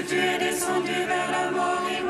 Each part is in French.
Tu es descendu vers la mort et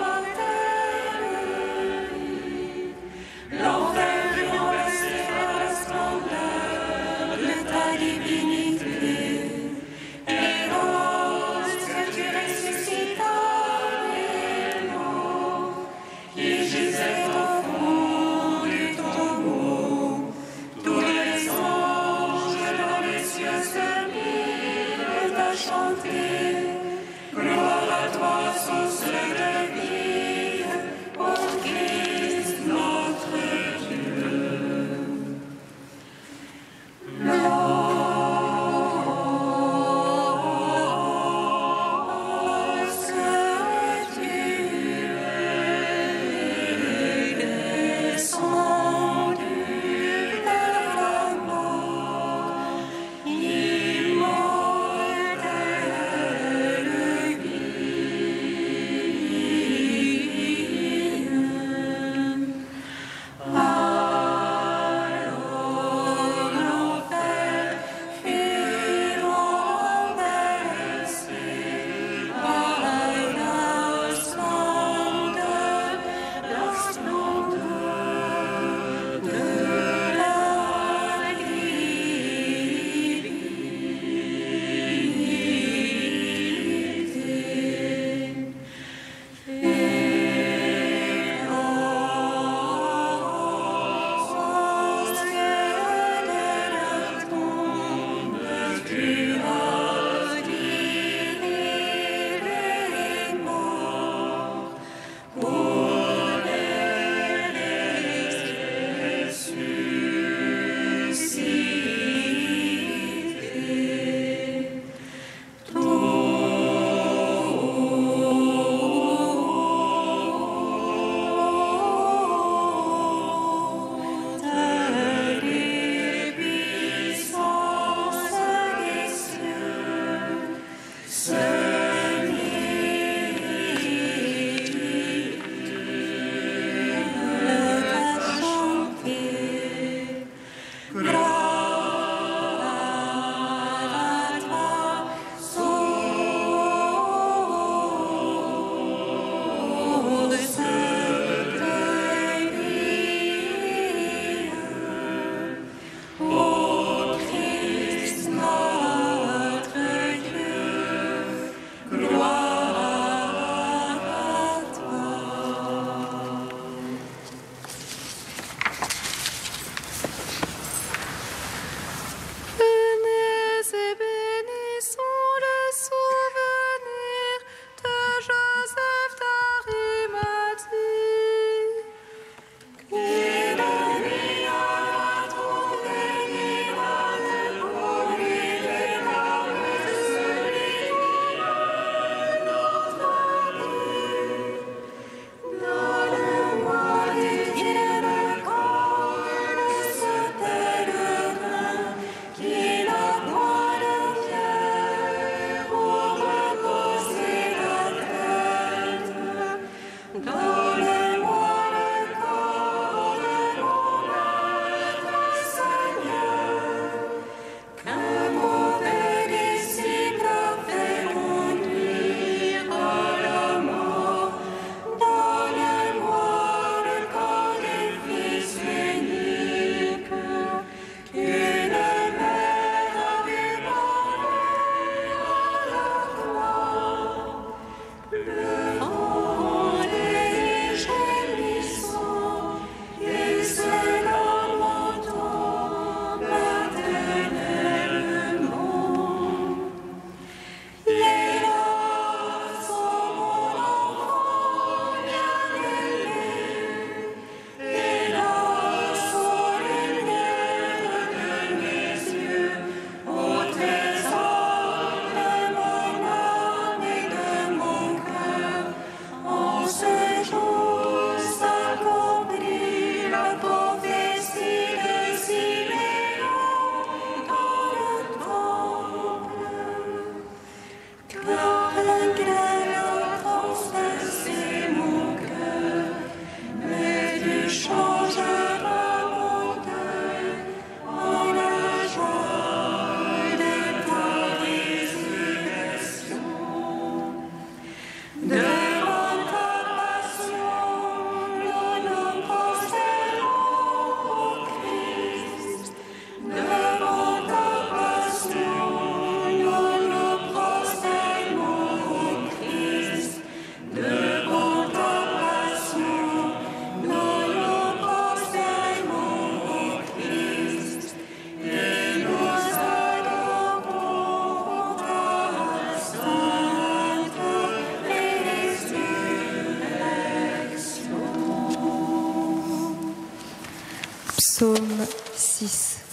Psaume 6.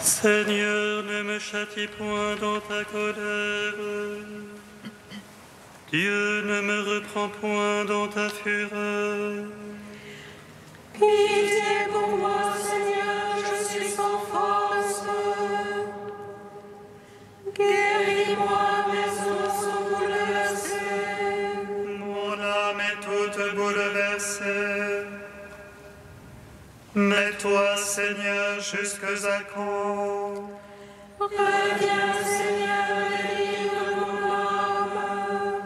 Seigneur, ne me châtie point dans ta colère. Dieu, ne me reprends point dans ta fureur. Pitié pour moi, Seigneur, je suis sans force. Guéris-moi, mes os sont bouleversés. Mon âme est toute bouleversée. Mais toi, Seigneur, jusqu'à quand? Reviens, Seigneur, délivre mon âme.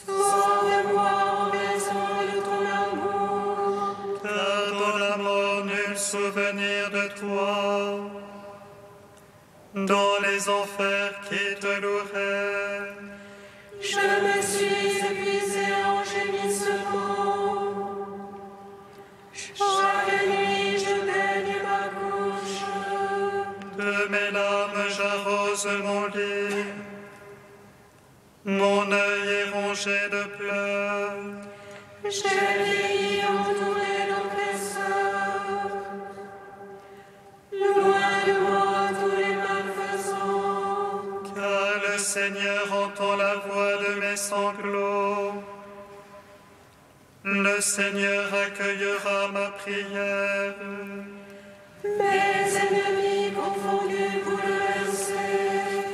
Sauve-moi en raison de ton amour. Car dans la mort, nul souvenir de toi. Dans les enfers qui te loueraient. Je me suis épuisée en gémissement. Chaque nuit, je baigne ma couche. De mes larmes, j'arrose mon lit. Mon œil est rongé de pleurs. J'ai vieilli entouré d'oppresseurs. Loin de moi tous les malfaisants. Car le Seigneur entend la voix de mes sanglots. Le Seigneur accueillera ma prière. Mes ennemis confondus bouleversés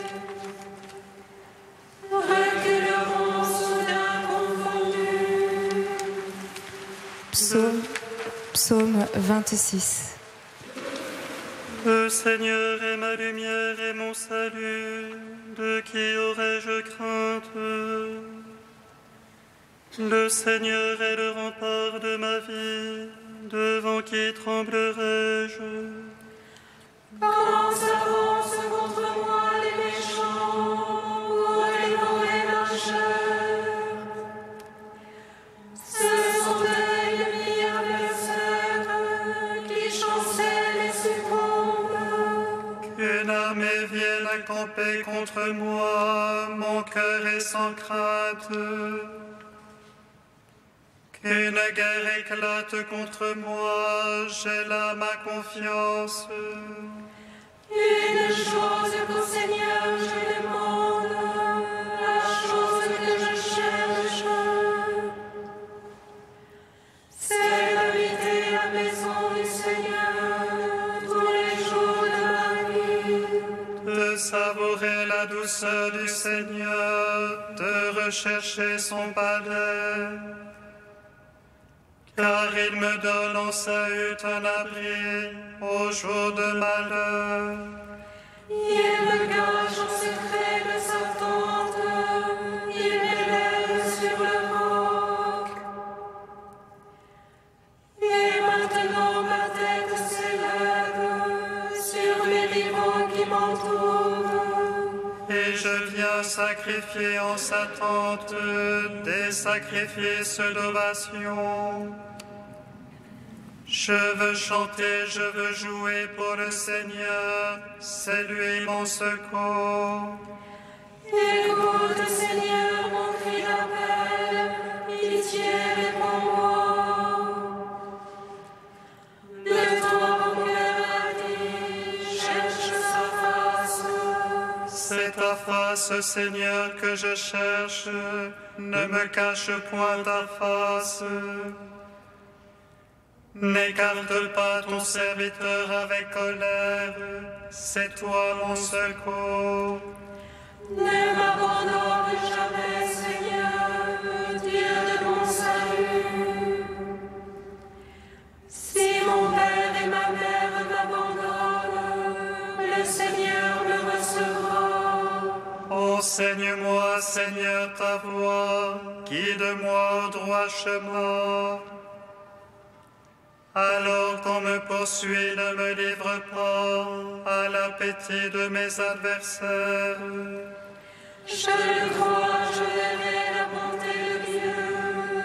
reculeront soudain confondus. Psaume 26. Le Seigneur est ma lumière et mon salut. De qui aurais-je crainte? Le Seigneur est le rempart de ma vie. Devant qui tremblerai-je? Quand s'avancent contre moi les méchants pour dévorer ma chair, ce sont eux ennemis adversaires qui chancellent et succombent. Qu'une armée vienne camper contre moi, mon cœur est sans crainte. Qu'une guerre éclate contre moi, j'ai là ma confiance. Une chose qu'au Seigneur je demande, la chose que je cherche, c'est d'habiter la maison du Seigneur tous les jours de ma vie. De savourer la douceur du Seigneur, de rechercher son palais. Car il me donne en Saül un abri au jour de malheur. Il me cache en secret de sa tente, il m'élève sur le roc. Et maintenant ma tête s'élève sur les rivaux qui m'entourent. Et je viens sacrifier en sa tente des sacrifices d'ovation. Je veux chanter, je veux jouer pour le Seigneur, c'est lui mon secours. Écoute, Seigneur, mon cri d'appel, pitié, réponds-moi. De toi, mon cœur a dit, cherche sa face. C'est ta face, Seigneur, que je cherche, ne me cache point ta face. N'écarte pas ton serviteur avec colère, c'est toi mon secours. Ne m'abandonne jamais, Seigneur, Dieu de mon salut. Si mon père et ma mère m'abandonnent, le Seigneur me recevra. Enseigne-moi, Seigneur, ta voie, guide-moi au droit chemin. Alors qu'on me poursuit, ne me livre pas à l'appétit de mes adversaires. Je le crois, je verrai la bonté de Dieu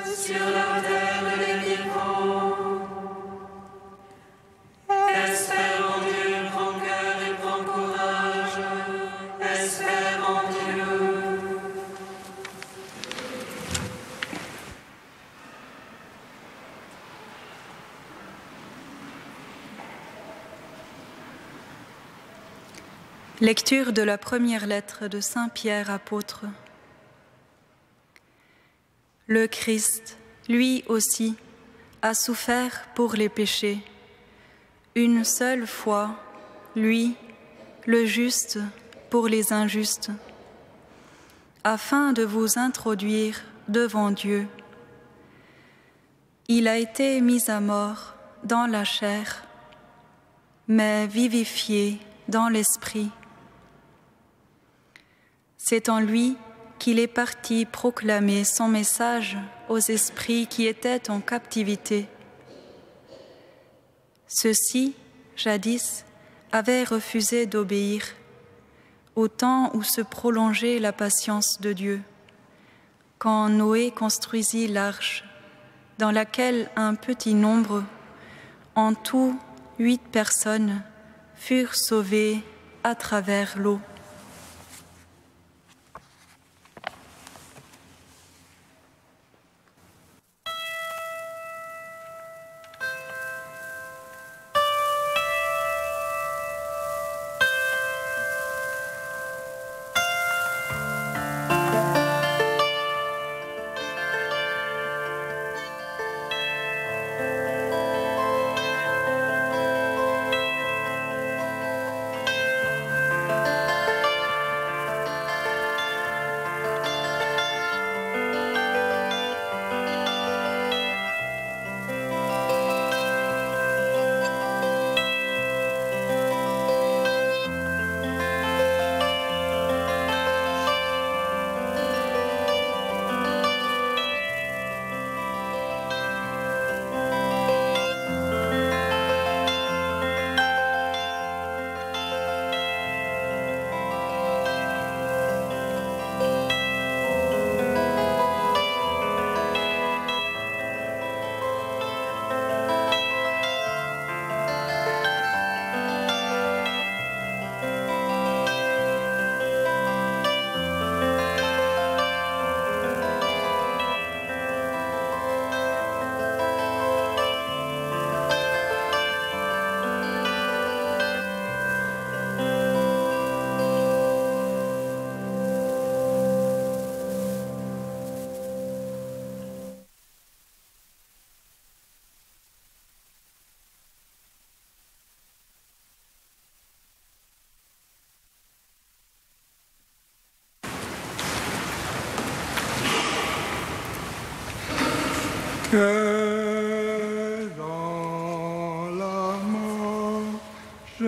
sur la terre des vivants. Espère en Dieu, prends cœur et prends courage. Espère en Dieu. 1 Lecture de la première lettre de Saint Pierre apôtre. Le Christ, lui aussi, a souffert pour les péchés, une seule fois, lui, le juste, pour les injustes, afin de vous introduire devant Dieu. Il a été mis à mort dans la chair, mais vivifié dans l'esprit. C'est en lui qu'il est parti proclamer son message aux esprits qui étaient en captivité. Ceux-ci, jadis, avaient refusé d'obéir, au temps où se prolongeait la patience de Dieu, quand Noé construisit l'arche, dans laquelle un petit nombre, en tout 8 personnes, furent sauvées à travers l'eau. Que dans la mort je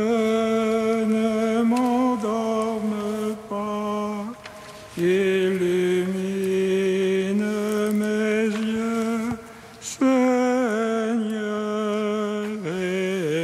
ne m'endorme pas, illumine mes yeux, Seigneur, éveille-moi.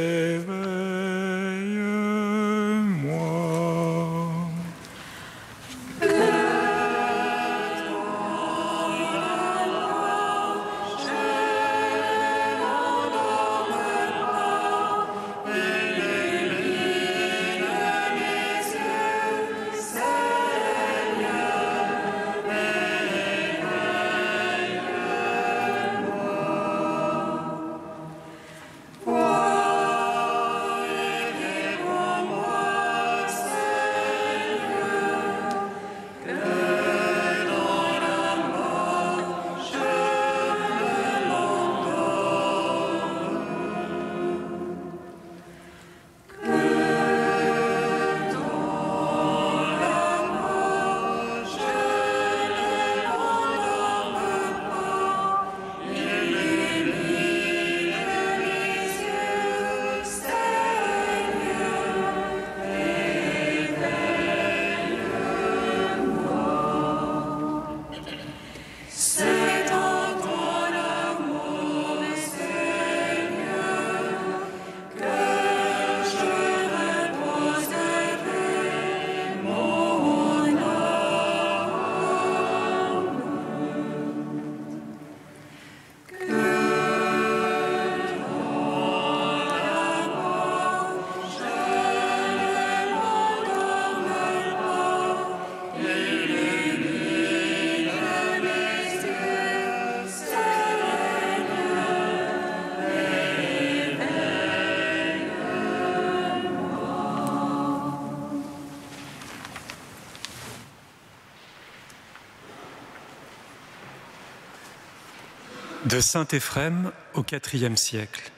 De saint Éphrem au IVe siècle.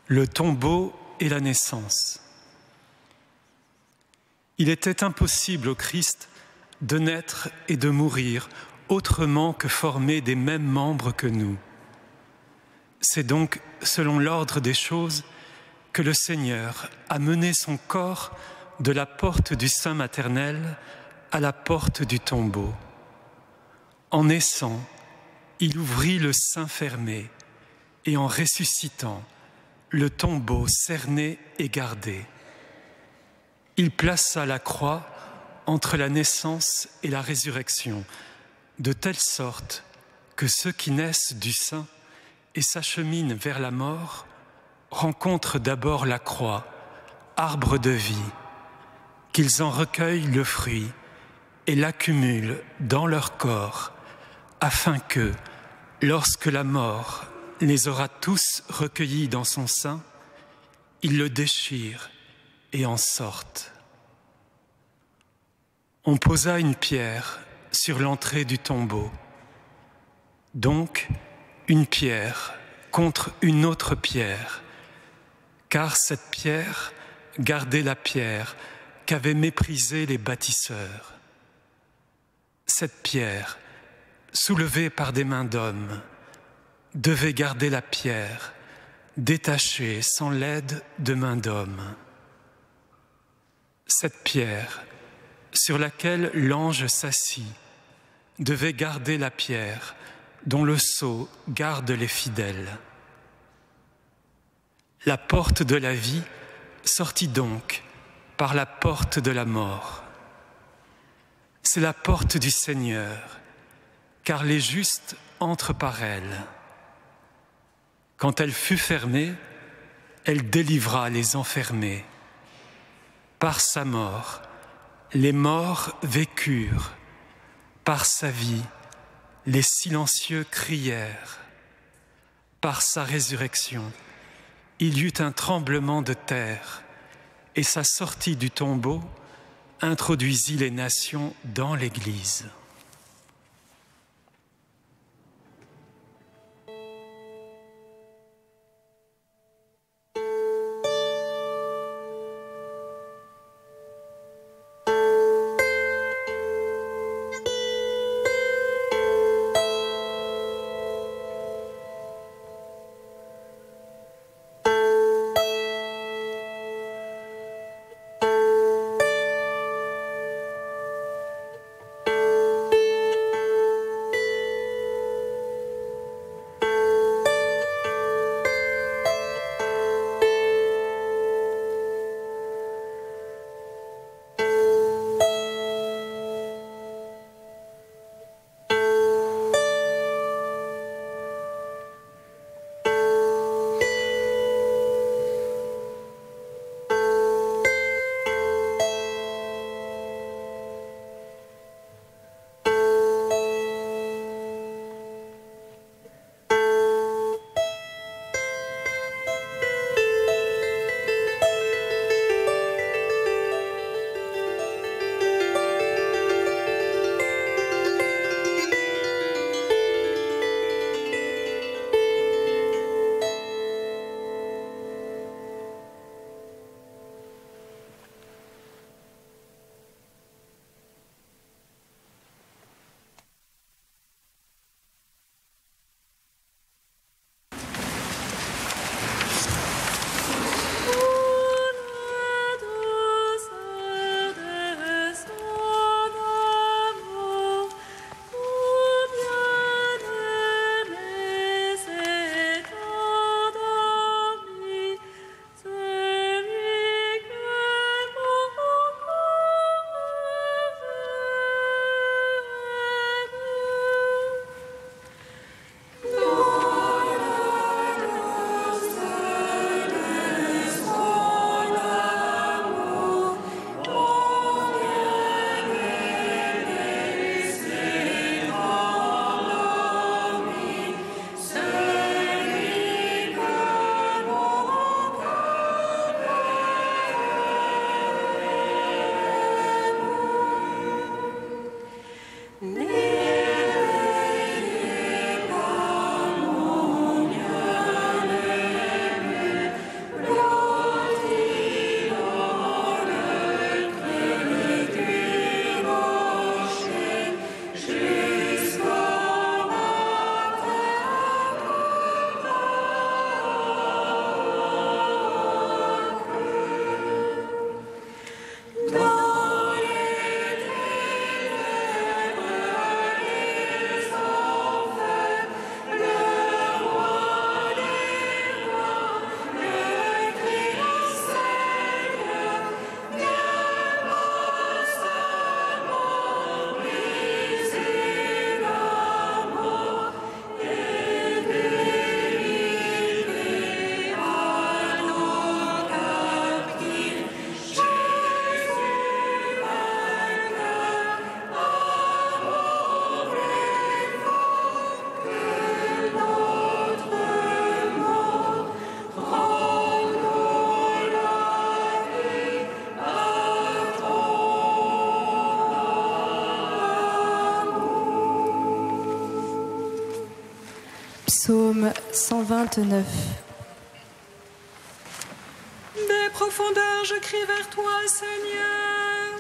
Le tombeau et la naissance. Il était impossible au Christ de naître et de mourir autrement que formé des mêmes membres que nous. C'est donc selon l'ordre des choses que le Seigneur a mené son corps de la porte du sein maternel à la porte du tombeau. En naissant, il ouvrit le sein fermé et en ressuscitant, le tombeau cerné et gardé. Il plaça la croix entre la naissance et la résurrection, de telle sorte que ceux qui naissent du sein et s'acheminent vers la mort rencontrent d'abord la croix, arbre de vie, qu'ils en recueillent le fruit et l'accumulent dans leur corps, afin que, lorsque la mort les aura tous recueillis dans son sein, ils le déchirent et en sortent. On posa une pierre sur l'entrée du tombeau, donc une pierre contre une autre pierre, car cette pierre gardait la pierre qu'avaient méprisée les bâtisseurs. Cette pierre, soulevée par des mains d'hommes, devait garder la pierre, détachée sans l'aide de mains d'hommes. Cette pierre, sur laquelle l'ange s'assit, devait garder la pierre dont le sceau garde les fidèles. La porte de la vie sortit donc par la porte de la mort. C'est la porte du Seigneur, car les justes entrent par elle. Quand elle fut fermée, elle délivra les enfermés. Par sa mort, les morts vécurent. Par sa vie, les silencieux crièrent. Par sa résurrection, il y eut un tremblement de terre, et sa sortie du tombeau introduisit les nations dans l'Église. Psaume 129. Des profondeurs, je crie vers toi, Seigneur.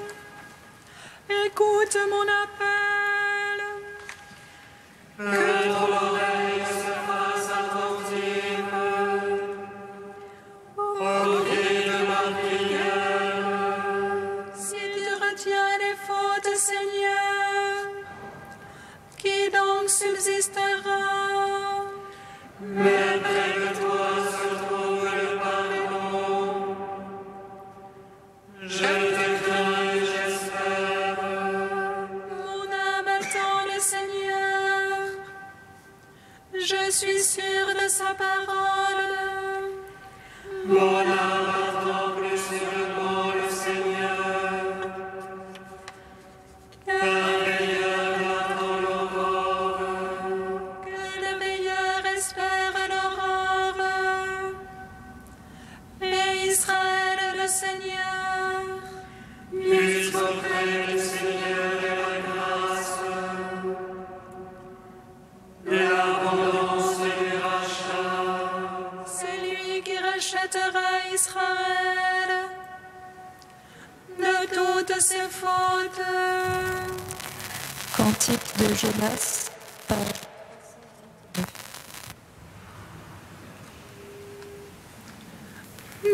Écoute mon appel. Que ton oreille se fasse attentive au cri de ma prière. Si tu retiens les fautes, Seigneur, qui donc subsistera? Mais près de toi se trouve le pardon. Je te crains et j'espère. Mon âme attend le Seigneur. Je suis sûre de sa parole. Mon âme attend plus sûrement le Seigneur. Car le meilleur attend l'aurore. Que le meilleur espère l'aurore. Et Israël le Seigneur. Puisqu'auprès du Seigneur est la grâce. L'abondance du rachat. C'est lui qui rachètera Israël de toutes ses fautes. Cantique de Jonas, page.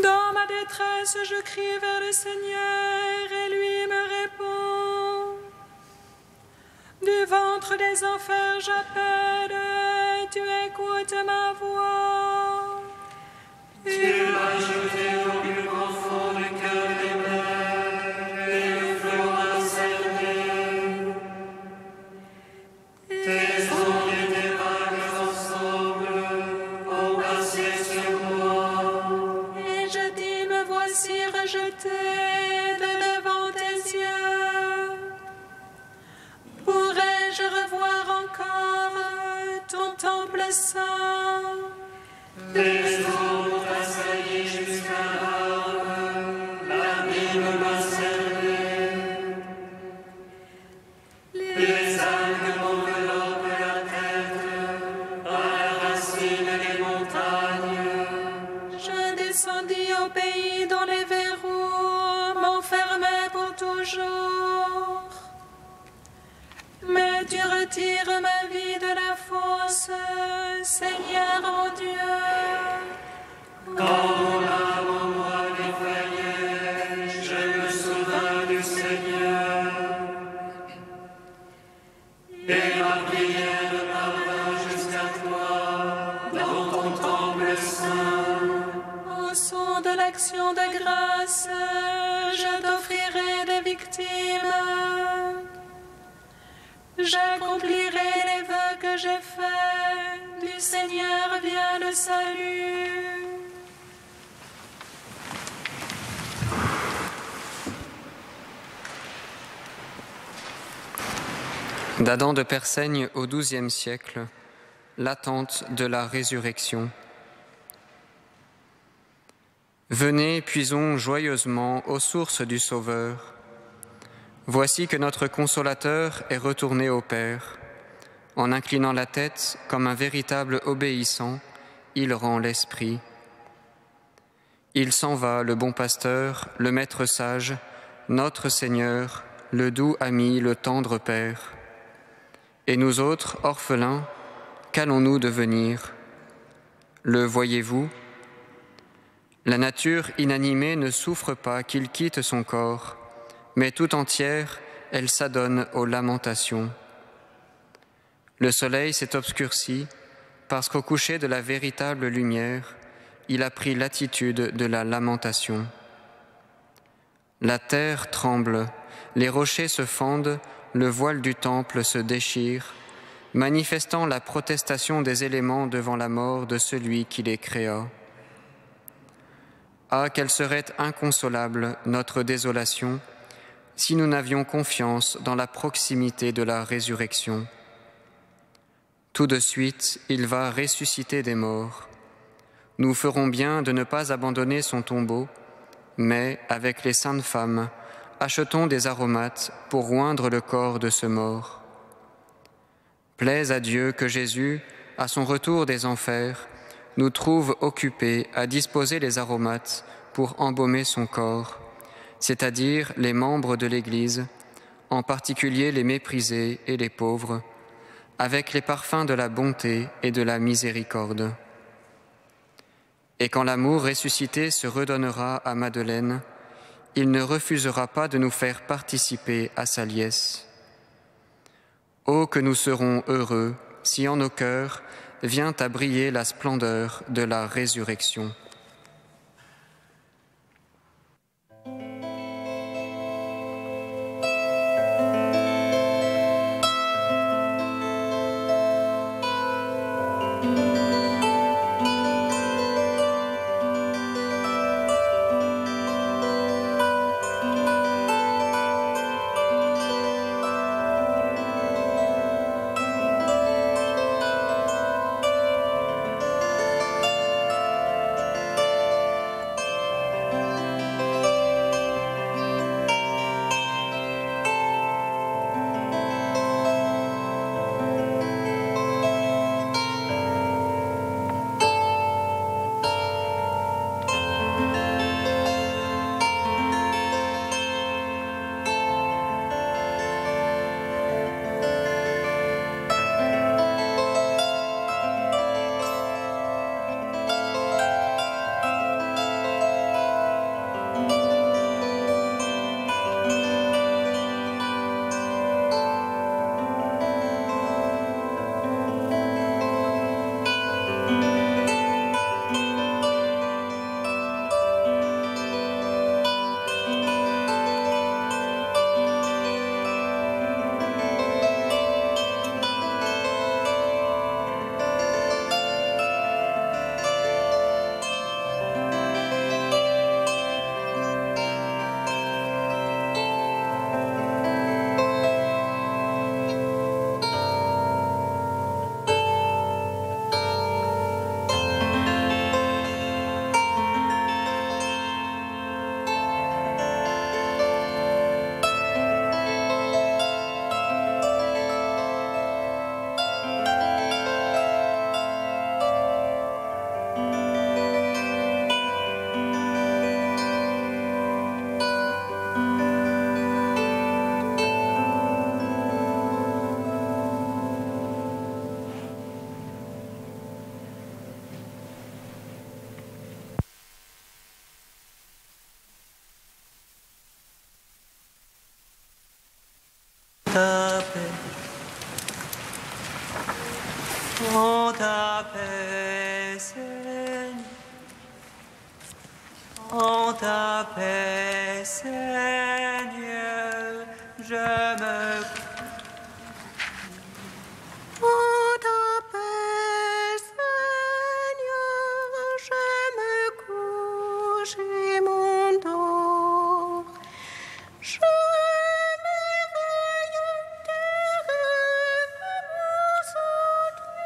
Dans ma détresse, je crie vers le Seigneur et lui me répond. Du ventre des enfers, j'appelle, tu écoutes ma voix. Tu m'as jeté au plus profond du cœur des mers et le flot m'a cerné. Tes ondes et tes vagues ensemble ont passé sur moi. Et je dis, me voici rejeté de devant tes yeux. Pourrais-je revoir encore ton temple saint? Tes ondes ont assailli jusqu'à l'âme, l'abîme m'a cerné. Les algues m'enveloppent la tête, à la racine des montagnes. Je descendis au pays dont les verrous m'enfermaient pour toujours. Mais tu retires ma vie de la fosse, Seigneur mon Dieu. Quand mon âme en moi défaillait, je me souvins du Seigneur. Et ma prière parvint jusqu'à toi, dans ton temple saint. Au son de l'action de grâce, je t'offrirai des victimes. J'accomplirai les vœux que j'ai faits, du Seigneur vient le salut. D'Adam de Persaigne au XIIe siècle, l'attente de la résurrection. Venez, puisons joyeusement aux sources du Sauveur. Voici que notre Consolateur est retourné au Père. En inclinant la tête comme un véritable obéissant, il rend l'esprit. Il s'en va, le bon pasteur, le maître sage, notre Seigneur, le doux ami, le tendre Père. Et nous autres, orphelins, qu'allons-nous devenir? Le voyez-vous? La nature inanimée ne souffre pas qu'il quitte son corps, mais tout entière, elle s'adonne aux lamentations. Le soleil s'est obscurci parce qu'au coucher de la véritable lumière, il a pris l'attitude de la lamentation. La terre tremble, les rochers se fendent, le voile du temple se déchire, manifestant la protestation des éléments devant la mort de celui qui les créa. Ah, quelle serait inconsolable notre désolation si nous n'avions confiance dans la proximité de la résurrection. Tout de suite, il va ressusciter des morts. Nous ferons bien de ne pas abandonner son tombeau, mais, avec les saintes femmes, achetons des aromates pour oindre le corps de ce mort. Plaise à Dieu que Jésus, à son retour des enfers, nous trouve occupés à disposer les aromates pour embaumer son corps, c'est-à-dire les membres de l'Église, en particulier les méprisés et les pauvres, avec les parfums de la bonté et de la miséricorde. Et quand l'amour ressuscité se redonnera à Madeleine, il ne refusera pas de nous faire participer à sa liesse. Oh, que nous serons heureux si en nos cœurs vient à briller la splendeur de la résurrection. En ta paix, Seigneur. En ta paix, Seigneur, je me... En ta paix, Seigneur, je me couche et m'endors. Je m'éveille, tes rêves m'ont soutenu.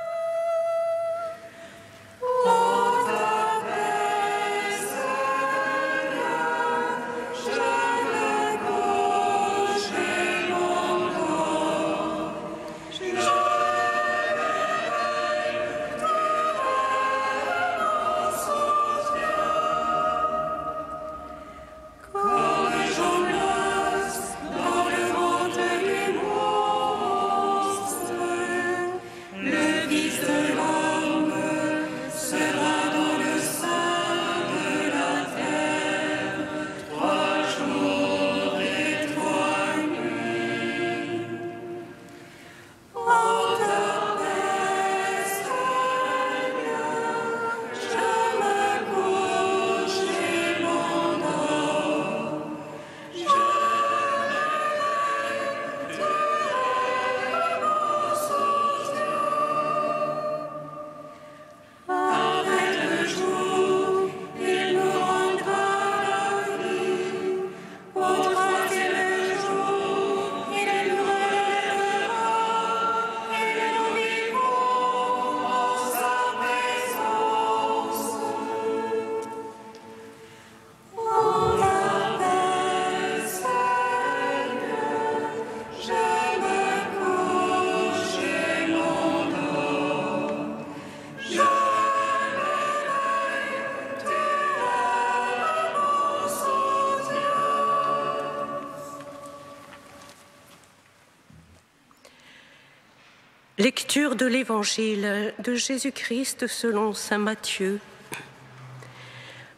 Lecture de l'Évangile de Jésus-Christ selon saint Matthieu.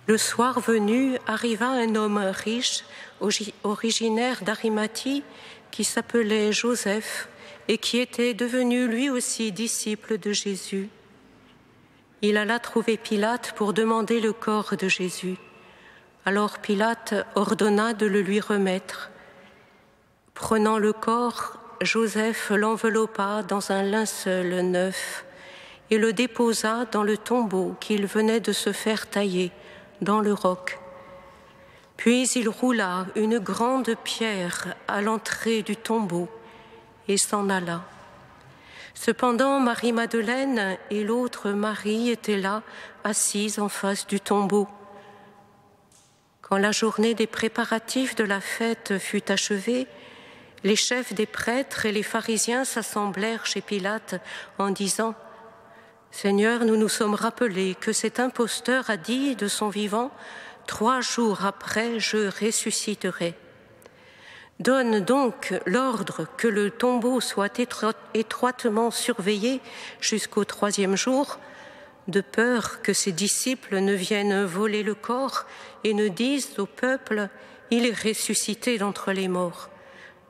Le soir venu, arriva un homme riche, originaire d'Arimathie, qui s'appelait Joseph et qui était devenu lui aussi disciple de Jésus. Il alla trouver Pilate pour demander le corps de Jésus. Alors Pilate ordonna de le lui remettre. Prenant le corps, Joseph l'enveloppa dans un linceul neuf et le déposa dans le tombeau qu'il venait de se faire tailler dans le roc. Puis il roula une grande pierre à l'entrée du tombeau et s'en alla. Cependant, Marie-Madeleine et l'autre Marie étaient là, assises en face du tombeau. Quand la journée des préparatifs de la fête fut achevée, les chefs des prêtres et les pharisiens s'assemblèrent chez Pilate en disant « Seigneur, nous nous sommes rappelés que cet imposteur a dit de son vivant « 3 jours après, je ressusciterai ». Donne donc l'ordre que le tombeau soit étroitement surveillé jusqu'au 3e jour, de peur que ses disciples ne viennent voler le corps et ne disent au peuple « Il est ressuscité d'entre les morts ».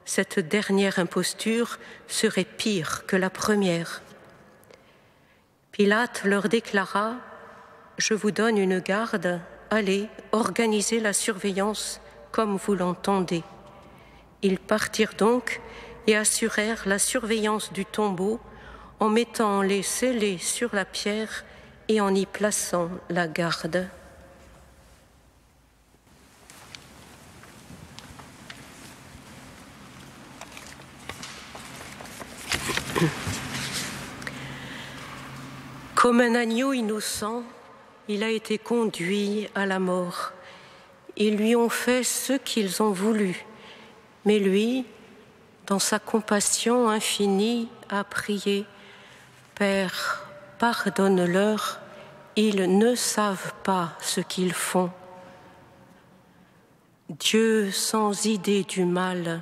Cette dernière imposture serait pire que la première. Pilate leur déclara « Je vous donne une garde, allez, organisez la surveillance comme vous l'entendez. » Ils partirent donc et assurèrent la surveillance du tombeau en mettant les scellés sur la pierre et en y plaçant la garde. Comme un agneau innocent, il a été conduit à la mort. Ils lui ont fait ce qu'ils ont voulu, mais lui, dans sa compassion infinie, a prié « Père, pardonne-leur, ils ne savent pas ce qu'ils font. » Dieu sans idée du mal,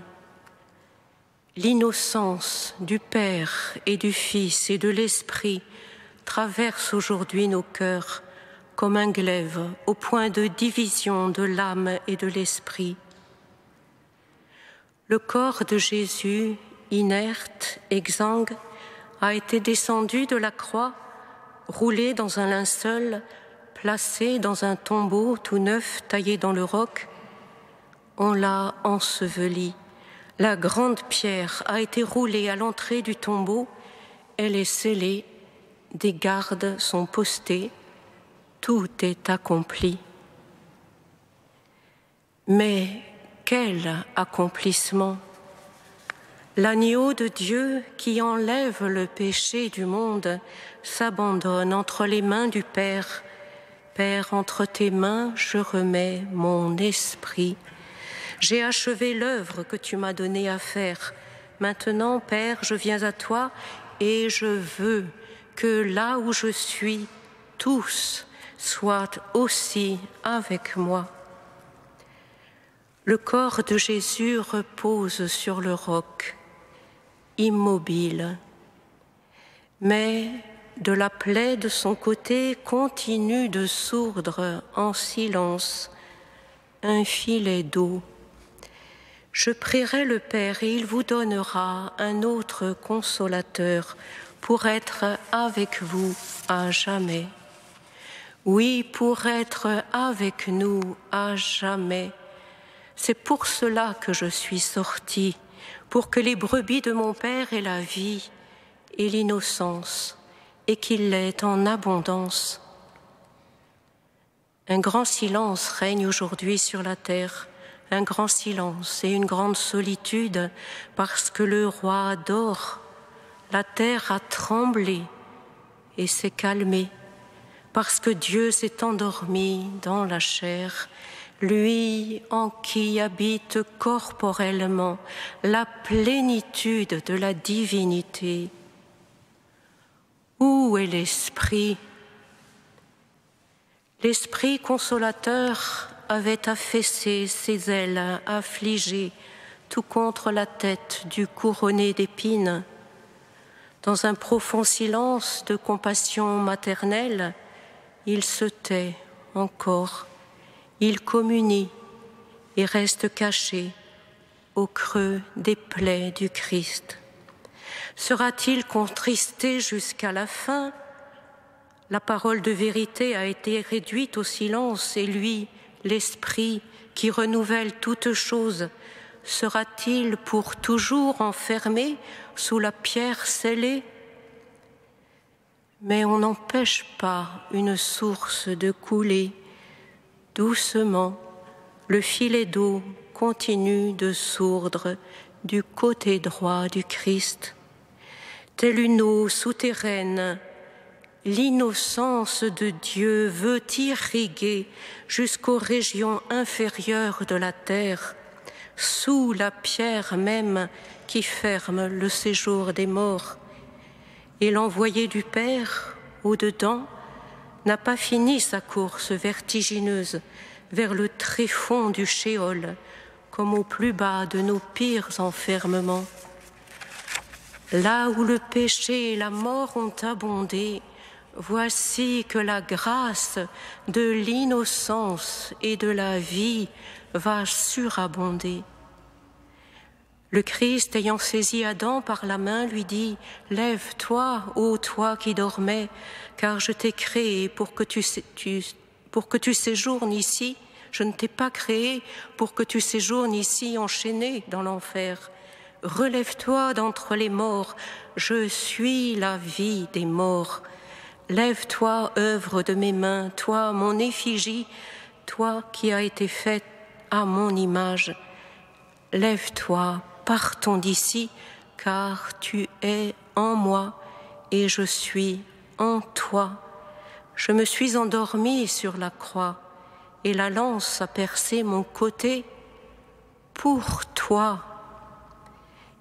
l'innocence du Père et du Fils et de l'Esprit traverse aujourd'hui nos cœurs comme un glaive au point de division de l'âme et de l'esprit. Le corps de Jésus, inerte, exsangue, a été descendu de la croix, roulé dans un linceul, placé dans un tombeau tout neuf taillé dans le roc. On l'a enseveli. La grande pierre a été roulée à l'entrée du tombeau. Elle est scellée. Des gardes sont postés, tout est accompli. Mais quel accomplissement! L'agneau de Dieu qui enlève le péché du monde s'abandonne entre les mains du Père. Père, entre tes mains, je remets mon esprit. J'ai achevé l'œuvre que tu m'as donnée à faire. Maintenant, Père, je viens à toi et je veux que là où je suis, tous soient aussi avec moi. Le corps de Jésus repose sur le roc, immobile, mais de la plaie de son côté continue de sourdre en silence un filet d'eau. Je prierai le Père et il vous donnera un autre consolateur pour être avec vous à jamais. Oui, pour être avec nous à jamais. C'est pour cela que je suis sortie, pour que les brebis de mon Père aient la vie et l'innocence, et qu'il l'ait en abondance. Un grand silence règne aujourd'hui sur la terre, un grand silence et une grande solitude, parce que le roi dort. La terre a tremblé et s'est calmée, parce que Dieu s'est endormi dans la chair, lui en qui habite corporellement la plénitude de la divinité. Où est l'Esprit? L'Esprit consolateur avait affaissé ses ailes affligées tout contre la tête du couronné d'épines. Dans un profond silence de compassion maternelle, il se tait encore, il communie et reste caché au creux des plaies du Christ. Sera-t-il contristé jusqu'à la fin? La parole de vérité a été réduite au silence et lui, l'Esprit qui renouvelle toutes choses, sera-t-il pour toujours enfermé sous la pierre scellée? Mais on n'empêche pas une source de couler. Doucement, le filet d'eau continue de sourdre du côté droit du Christ. Telle une eau souterraine, l'innocence de Dieu veut irriguer jusqu'aux régions inférieures de la terre, sous la pierre même qui ferme le séjour des morts. Et l'envoyé du Père, au-dedans, n'a pas fini sa course vertigineuse vers le tréfonds du Shéol, comme au plus bas de nos pires enfermements. Là où le péché et la mort ont abondé, voici que la grâce de l'innocence et de la vie va surabonder. Le Christ, ayant saisi Adam par la main, lui dit « Lève-toi, ô toi qui dormais, car je t'ai créé pour que tu séjournes ici. Je ne t'ai pas créé pour que tu séjournes ici enchaîné dans l'enfer. Relève-toi d'entre les morts, je suis la vie des morts. Lève-toi, œuvre de mes mains, toi, mon effigie, toi qui as été faite à mon image. Lève-toi, partons d'ici, car tu es en moi et je suis en toi. Je me suis endormi sur la croix et la lance a percé mon côté pour toi.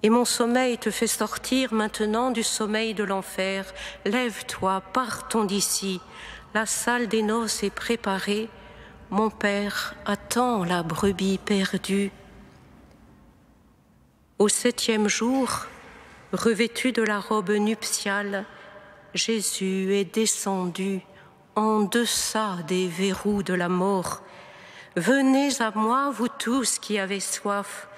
Et mon sommeil te fait sortir maintenant du sommeil de l'enfer. Lève-toi, partons d'ici. La salle des noces est préparée. Mon Père attend la brebis perdue. Au 7e jour, revêtu de la robe nuptiale, Jésus est descendu en deçà des verrous de la mort. Venez à moi, vous tous qui avez soif.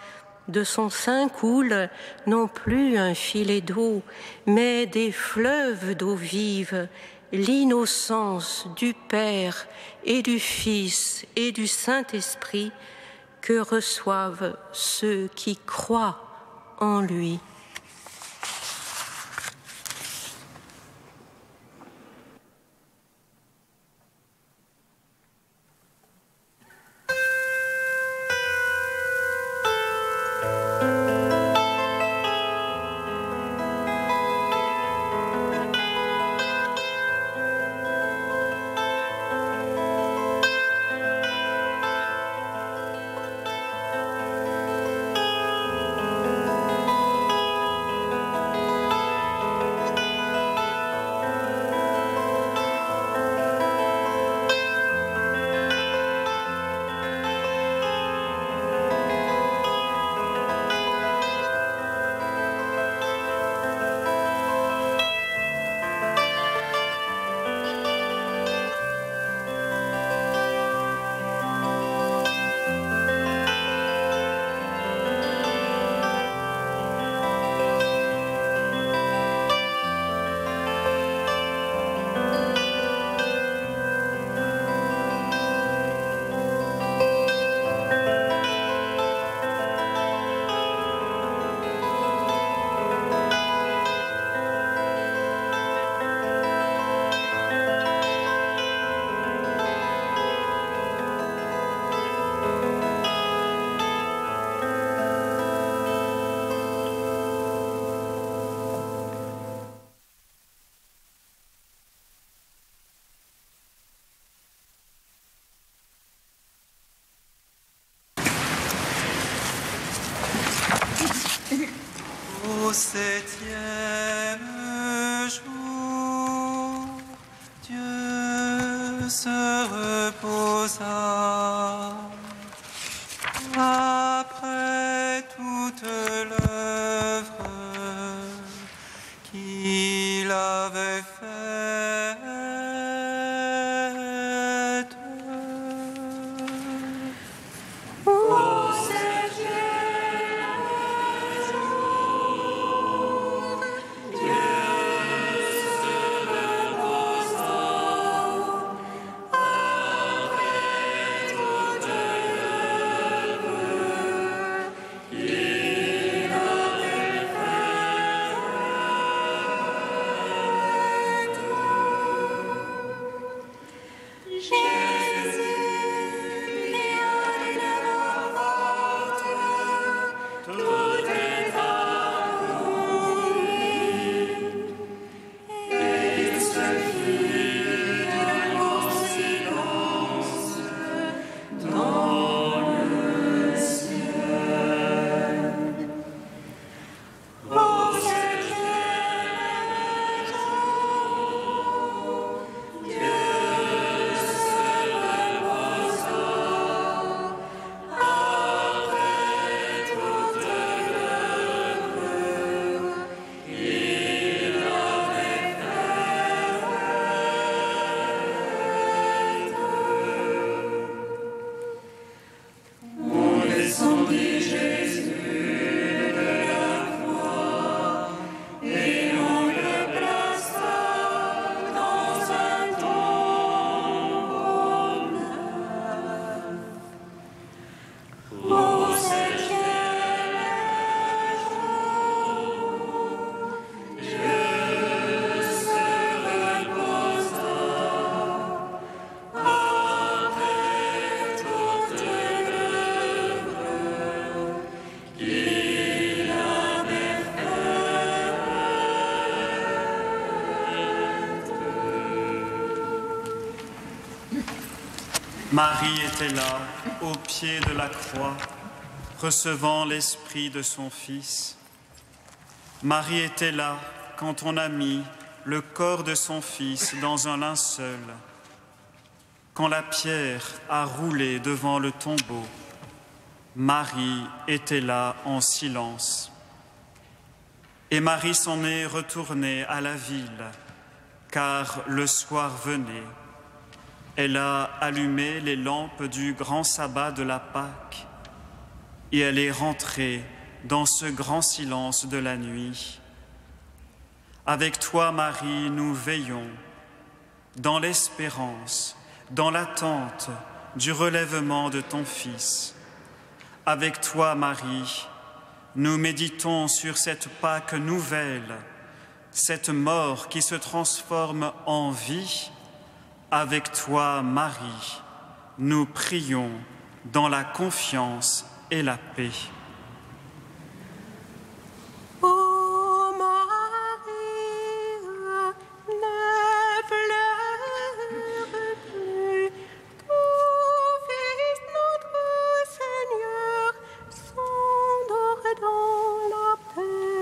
De son sein coule non plus un filet d'eau, mais des fleuves d'eau vive, l'innocence du Père et du Fils et du Saint-Esprit que reçoivent ceux qui croient en lui. Au 7e jour, Dieu se reposa après toute l'œuvre qui avait faite. Marie était là, au pied de la croix, recevant l'esprit de son Fils. Marie était là quand on a mis le corps de son Fils dans un linceul, quand la pierre a roulé devant le tombeau. Marie était là en silence. Et Marie s'en est retournée à la ville, car le soir venait. Elle a allumé les lampes du grand sabbat de la Pâque et elle est rentrée dans ce grand silence de la nuit. Avec toi, Marie, nous veillons dans l'espérance, dans l'attente du relèvement de ton Fils. Avec toi, Marie, nous méditons sur cette Pâque nouvelle, cette mort qui se transforme en vie. Avec toi, Marie, nous prions dans la confiance et la paix. Ô Marie, ne pleure plus, ton Fils notre Seigneur s'endort dans la paix.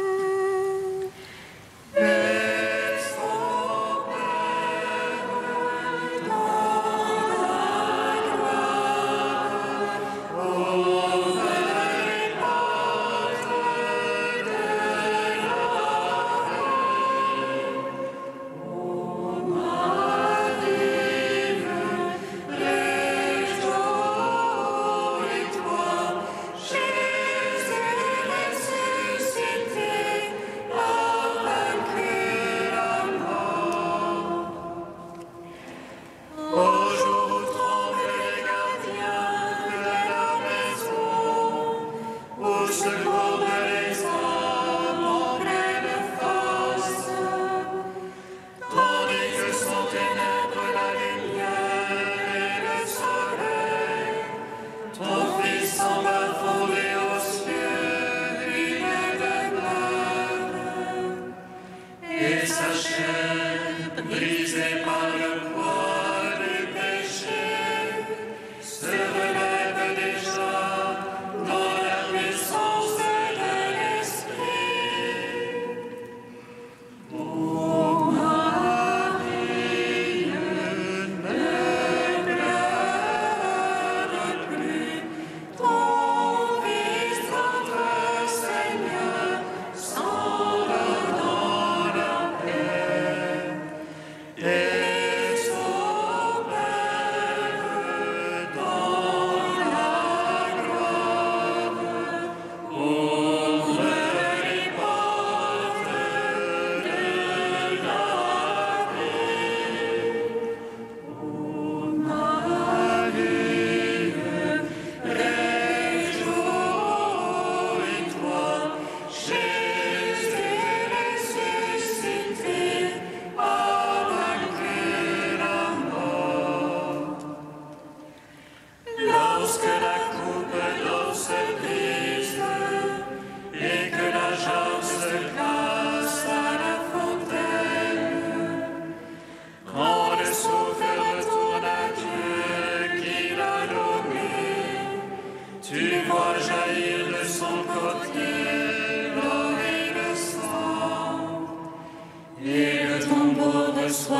reçois